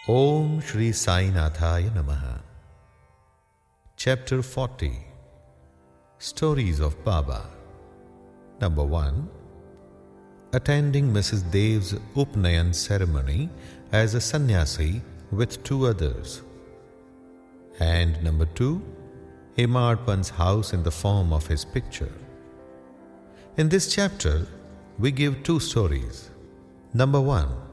Om Shri Sai Namaha. Chapter 40. Stories of Baba. Number 1. Attending Mrs. Dev's Upnayan ceremony as a sannyasi with 2 others. And number 2. Hemadpan's house in the form of his picture. In this chapter, we give 2 stories. Number 1.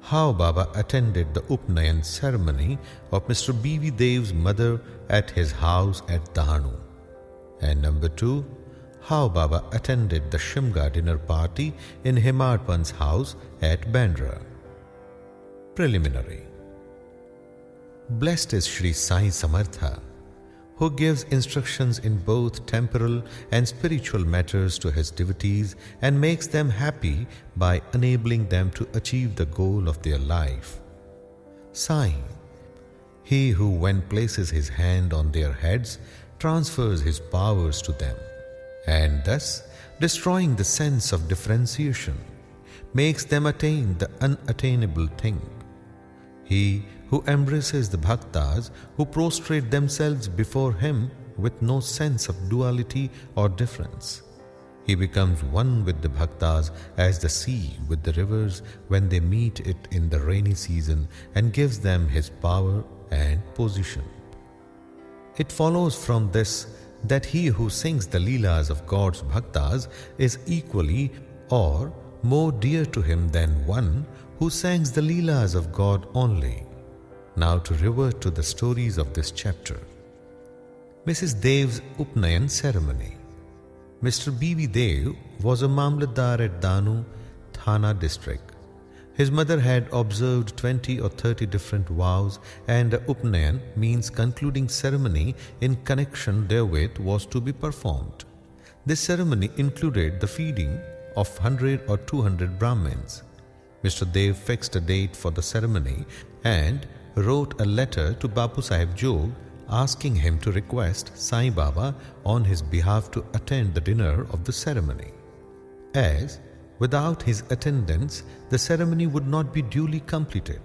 How Baba attended the Upnayan ceremony of Mr. B.V. Dev's mother at his house at Dahanu. And number 2. How Baba attended the Shimga dinner party in Hemadpan's house at Bandra. Preliminary. Blessed is Shri Sai Samartha, who gives instructions in both temporal and spiritual matters to his devotees and makes them happy by enabling them to achieve the goal of their life. Sai, he who when places his hand on their heads transfers his powers to them, and thus, destroying the sense of differentiation, makes them attain the unattainable thing. He who embraces the bhaktas who prostrate themselves before him with no sense of duality or difference. He becomes one with the bhaktas as the sea with the rivers when they meet it in the rainy season, and gives them his power and position. It follows from this that he who sings the leelas of God's bhaktas is equally or more dear to him than one who sings the leelas of God only. Now to revert to the stories of this chapter. Mrs. Dev's Upnayan ceremony. Mr. B.V. Dev was a Mamlatdar at Dahanu, Thana district. His mother had observed 20 or 30 different vows, and a Upnayan means concluding ceremony in connection therewith was to be performed. This ceremony included the feeding of 100 or 200 Brahmins. Mr. Dev fixed a date for the ceremony and wrote a letter to Bapu Sahib Jog asking him to request Sai Baba on his behalf to attend the dinner of the ceremony, as without his attendance the ceremony would not be duly completed.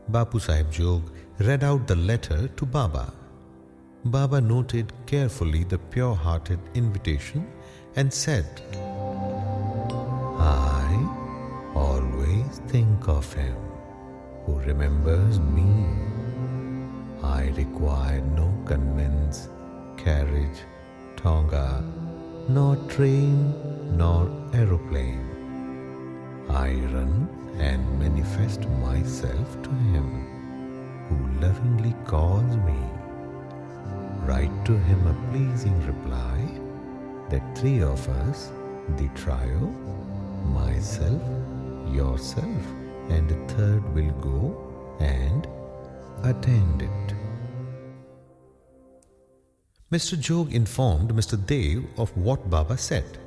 Bapu Sahib Jog read out the letter to Baba. Baba noted carefully the pure-hearted invitation and said, I always think of him who remembers me. I require no conveyance, carriage, tonga, nor train, nor aeroplane. I run and manifest myself to him who lovingly calls me. Write to him a pleasing reply that 3 of us, the trio, myself, yourself, and a 3rd will go and attend it. Mr. Jog informed Mr. Dev of what Baba said.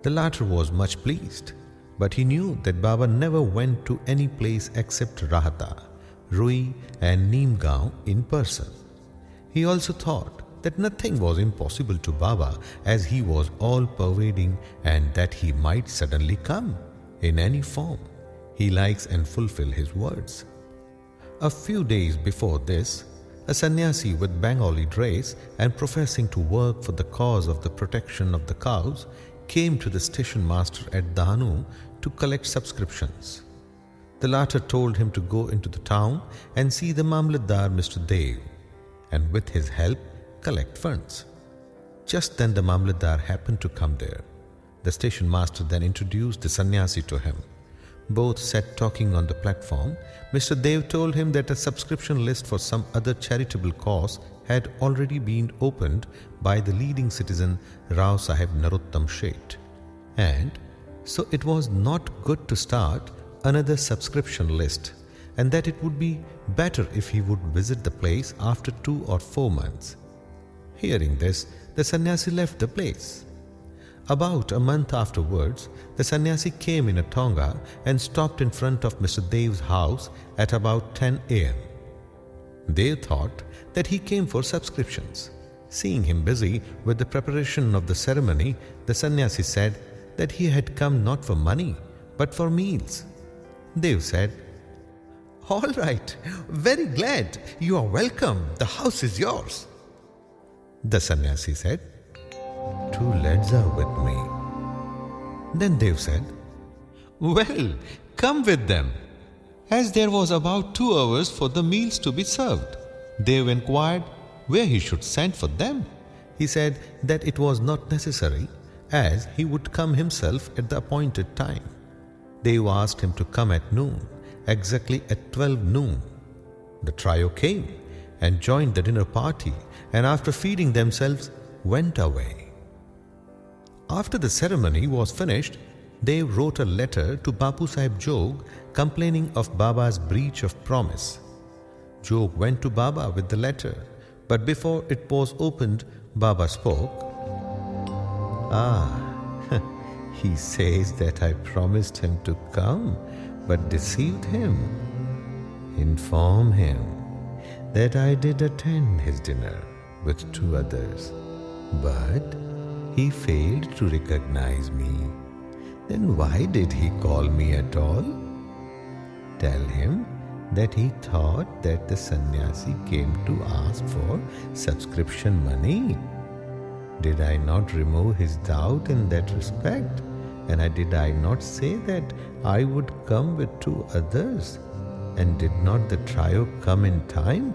The latter was much pleased, but he knew that Baba never went to any place except Rahata, Rui and Neemgaon in person. He also thought that nothing was impossible to Baba, as he was all-pervading, and that he might suddenly come in any form he likes and fulfill his words. A few days before this, a sannyasi with Bengali dress and professing to work for the cause of the protection of the cows came to the station master at Dahanu to collect subscriptions. The latter told him to go into the town and see the Mamlatdar Mr. Dev, and with his help collect funds. Just then the Mamlatdar happened to come there. The station master then introduced the sannyasi to him. Both sat talking on the platform. Mr. Dev told him that a subscription list for some other charitable cause had already been opened by the leading citizen Rao Sahib Narottam Sheth, and so it was not good to start another subscription list, and that it would be better if he would visit the place after 2 or 4 months. Hearing this, the sannyasi left the place. About a month afterwards, the sannyasi came in a tonga and stopped in front of Mr. Dev's house at about 10 a.m. Dev thought that he came for subscriptions. Seeing him busy with the preparation of the ceremony, the sannyasi said that he had come not for money, but for meals. Dev said, All right, very glad. You are welcome. The house is yours. The sannyasi said, 2 lads are with me. Then Dev said, well, come with them. As there was about 2 hours for the meals to be served, Dev inquired where he should send for them. He said that it was not necessary, as he would come himself at the appointed time. Dev asked him to come at noon, exactly at 12 noon. The trio came and joined the dinner party, and after feeding themselves, went away. After the ceremony was finished, Dev wrote a letter to Bapu Sahib Jog complaining of Baba's breach of promise. Jog went to Baba with the letter, but before it was opened, Baba spoke. He says that I promised him to come, but deceived him. Inform him that I did attend his dinner with 2 others, but he failed to recognize me. Then why did he call me at all? Tell him that he thought that the sannyasi came to ask for subscription money. Did I not remove his doubt in that respect? And did I not say that I would come with 2 others? And did not the trio come in time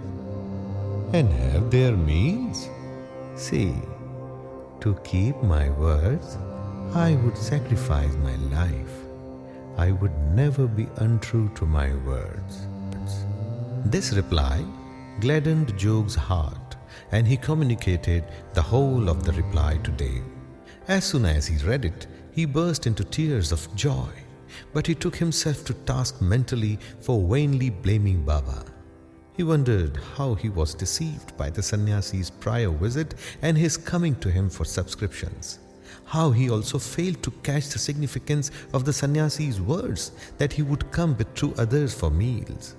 and have their meals? See, to keep my words, I would sacrifice my life. I would never be untrue to my words. This reply gladdened Jog's heart, and he communicated the whole of the reply to Dev. As soon as he read it, he burst into tears of joy, but he took himself to task mentally for vainly blaming Baba. He wondered how he was deceived by the sannyasi's prior visit and his coming to him for subscriptions. How he also failed to catch the significance of the sannyasi's words that he would come with 2 others for meals.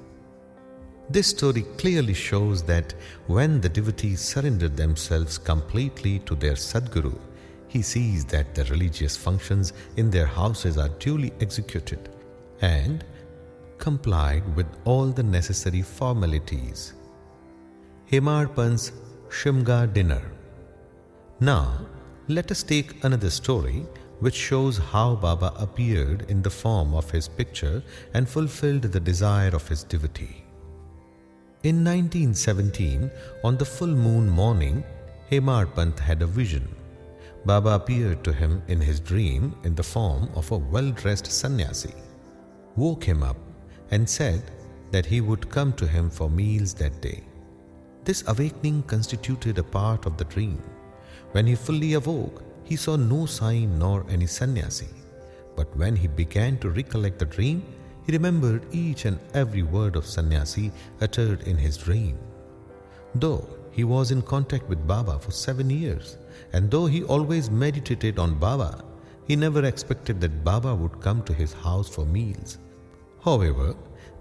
This story clearly shows that when the devotees surrender themselves completely to their Sadguru, he sees that the religious functions in their houses are duly executed and complied with all the necessary formalities. Hemar Pant's Shimga dinner. Now, let us take another story which shows how Baba appeared in the form of his picture and fulfilled the desire of his devotee. In 1917, on the full moon morning, Hemar Pant had a vision. Baba appeared to him in his dream in the form of a well-dressed sannyasi, woke him up and said that he would come to him for meals that day. This awakening constituted a part of the dream. When he fully awoke, he saw no sign nor any sannyasi. But when he began to recollect the dream, he remembered each and every word of sannyasi uttered in his dream. Though he was in contact with Baba for 7 years, and though he always meditated on Baba, he never expected that Baba would come to his house for meals. However,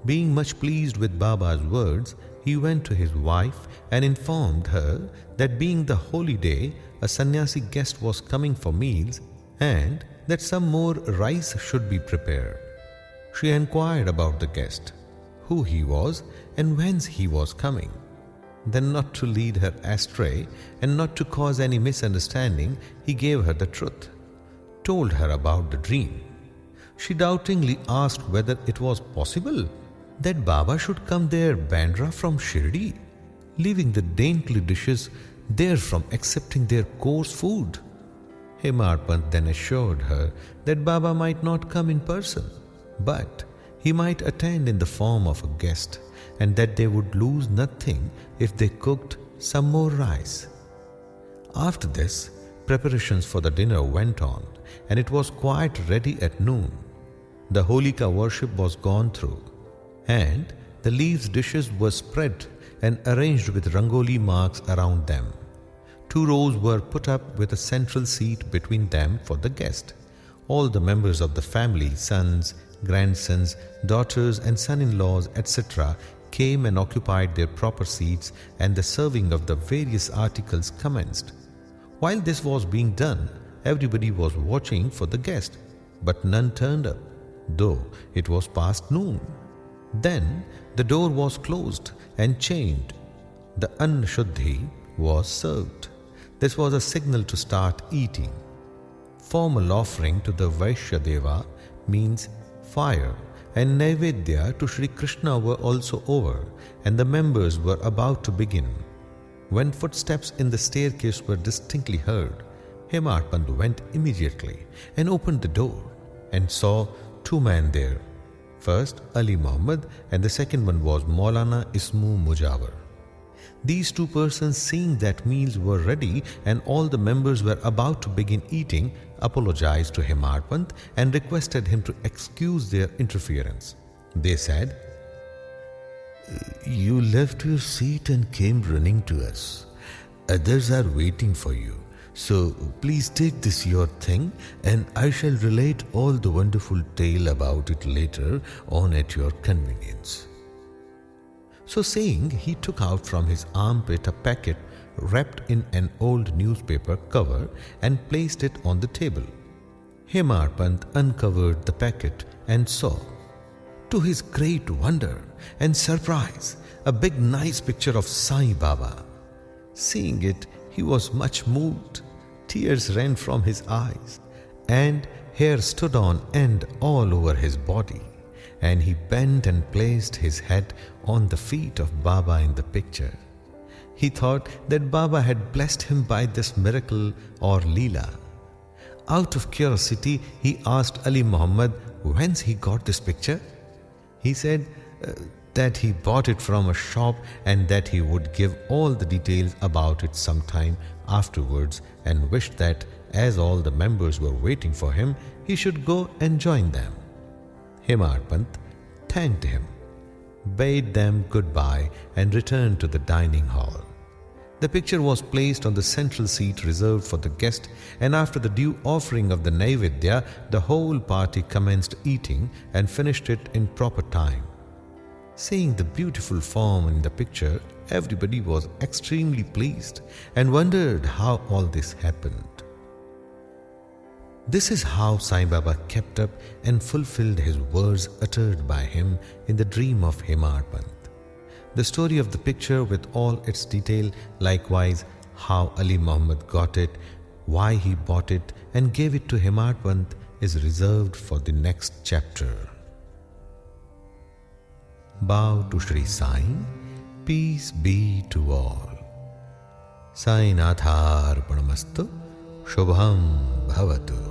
being much pleased with Baba's words, he went to his wife and informed her that being the holy day, a sannyasi guest was coming for meals and that some more rice should be prepared. She inquired about the guest, who he was and whence he was coming. Then, not to lead her astray and not to cause any misunderstanding, he gave her the truth, told her about the dream. She doubtingly asked whether it was possible that Baba should come there Bandra from Shirdi, leaving the dainty dishes therefrom accepting their coarse food. Hemar Pant then assured her that Baba might not come in person, but he might attend in the form of a guest, and that they would lose nothing if they cooked some more rice. After this, preparations for the dinner went on, and it was quite ready at noon. The Holika worship was gone through, and the leaves dishes were spread and arranged with rangoli marks around them. 2 rows were put up with a central seat between them for the guest. All the members of the family, sons, grandsons, daughters and son-in-laws, etc., came and occupied their proper seats, and the serving of the various articles commenced. While this was being done, everybody was watching for the guest, but none turned up, though it was past noon. Then the door was closed and chained. The Anshuddhi was served. This was a signal to start eating. Formal offering to the Vaishyadeva means fire, and Naivedya to Sri Krishna were also over, and the members were about to begin. When footsteps in the staircase were distinctly heard, Hemarpant went immediately and opened the door and saw two men there. First Ali Muhammad and the second one was Maulana Ismu Mujawar. These two persons, seeing that meals were ready and all the members were about to begin eating, apologized to Hemarpant and requested him to excuse their interference. They said, "You left your seat and came running to us. Others are waiting for you. So please take this your thing, and I shall relate all the wonderful tale about it later on at your convenience." So saying, he took out from his armpit a packet wrapped in an old newspaper cover and placed it on the table. Hemarpant uncovered the packet and saw, to his great wonder and surprise, a big nice picture of Sai Baba. Seeing it, he was much moved. Tears ran from his eyes, and hair stood on end all over his body. And he bent and placed his head on the feet of Baba in the picture. He thought that Baba had blessed him by this miracle or leela. Out of curiosity, he asked Ali Muhammad whence he got this picture. He said that he bought it from a shop and that he would give all the details about it sometime afterwards, and wished that as all the members were waiting for him, he should go and join them. Hemarpant thanked him, bade them goodbye and returned to the dining hall. The picture was placed on the central seat reserved for the guest, and after the due offering of the Naivedya, the whole party commenced eating and finished it in proper time. Seeing the beautiful form in the picture, everybody was extremely pleased and wondered how all this happened. This is how Sai Baba kept up and fulfilled his words uttered by him in the dream of Hemarpant. The story of the picture with all its detail, likewise how Ali Muhammad got it, why he bought it and gave it to Hemarpant, is reserved for the next chapter. Bow to Shri Sai, peace be to all. Sai Natharpanamastu, Shubham Bhavatu.